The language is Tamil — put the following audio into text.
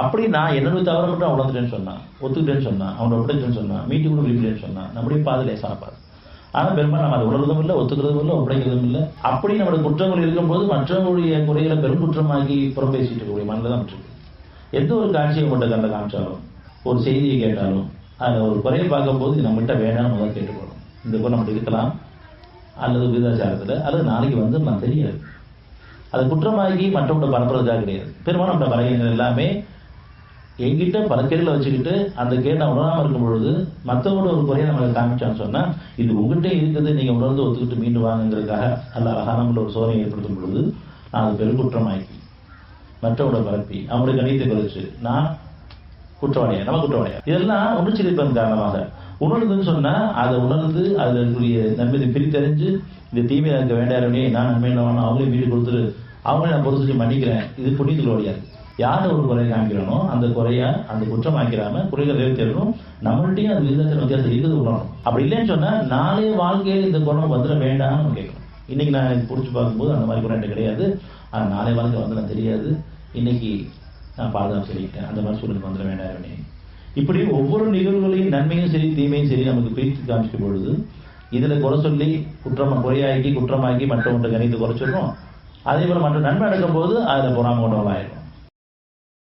அப்படி நான் என்னோட தவறை மட்டும் உணர்ந்துட்டேன்னு சொன்னான், ஒத்துக்கிட்டேன்னு சொன்னான், அவனை ஒப்படைச்சேன்னு சொன்னான், மீட்டி கூட விரும்பலன்னு சொன்னான், நம்முடைய பாதை லேசான பாதை. ஆனால் பெரும்பாலும் நம்ம அதை உணர்றதும் இல்லை, ஒத்துக்கிறதும் இல்லை, ஒப்படைக்கிறதும் இல்லை. அப்படி நம்மளோட குற்றங்கள் இருக்கும்போது மற்றவங்களுடைய குறைகளை பெரும் குற்றமாக்கி புறம் பேசிட்டு இருக்கக்கூடிய மனதில் தான் இருக்கு. எந்த ஒரு காட்சியை உங்கள்கிட்ட கண்ட காமிச்சாலும், ஒரு செய்தியை கேட்டாலும், அதில் ஒரு குறையை பார்க்கும்போது இது நம்மகிட்ட வேணாம்னு முதல்ல கேட்டுக்கணும். இந்த குறை நம்மகிட்ட இருக்கலாம், அல்லது விதாச்சாரத்தில், அல்லது நாளைக்கு வந்து நான் தெரியாது. அது குற்றமாகி மற்றவங்க பரப்புறதுக்காக கிடையாது. பெரும்பாலும் நம்ம பலகீனங்கள் எல்லாமே எங்கிட்ட பல கேள்விகளை வச்சுக்கிட்டு அந்த கேட்டை உணராமல் இருக்கும் பொழுது மற்றவங்களோட ஒரு குறையை நம்மளை காமிச்சான்னு சொன்னால், இது உங்கள்கிட்ட இருக்குது, நீங்கள் உணர்ந்து ஒத்துக்கிட்டு மீண்டும் வாங்குங்கிறதுக்காக அல்ல அழகான ஒரு சோதனை ஏற்படுத்தும் பொழுது நான் அது பெருங்குற்றமாக்கி மற்றவங்களோட பரப்பி அவங்களுடைய கணித்தை குறைச்சு நான் குற்றவாளியா, நம்ம குற்றவாளியா, இதெல்லாம் உணர்ச்சிப்பதன் காரணமாக உணர்ந்துன்னு சொன்னா அதை உணர்ந்து அதற்குரிய நன்மை பிரித்தறிஞ்சு இந்த தீமையை இருக்க வேண்டாமே, நான் நன்மை இல்லவானோ அவங்களையும் வீடு கொடுத்துட்டு அவங்களே நான் பொறுத்து மன்னிக்கிறேன், இது புண்ணியத்துக்கு வழியாது. யார் ஒரு குறையை காமிக்கிறானோ அந்த குறையா அந்த குற்றம் ஆக்கிறாம குறைகள் தேர்தலும் நம்மள்டையும் அது விதத்தில் வித்தியாசம் இருக்குது உணரணும். அப்படி இல்லைன்னு சொன்னா நாளே வாழ்க்கையில் இந்த குணம் வந்துட வேண்டாம்னு நம்ம கேட்கணும். இன்னைக்கு நான் எனக்கு பிடிச்சி பார்க்கும்போது அந்த மாதிரி குறை கிடையாது, ஆனால் நாளை வாழ்க்கை வந்து தெரியாது, இன்னைக்கு நான் பாதுகாப்பு சொல்லிட்டேன், அந்த மாதிரி சூழலுக்கு வந்துட வேண்டாம். இப்படி ஒவ்வொரு நிகழ்வுகளையும் நன்மையும் சரி தீமையும் சரி நமக்கு பிரித்து காமிக்கும் பொழுது இதுல குறை சொல்லி குறையாக்கி குற்றமாக்கி மற்றவங்க கணித்து குறைச்சிடணும். அதே போல மற்ற நன்மை நடக்கும் போது அதுல பொறாம கொண்டவங்களாயிரும்.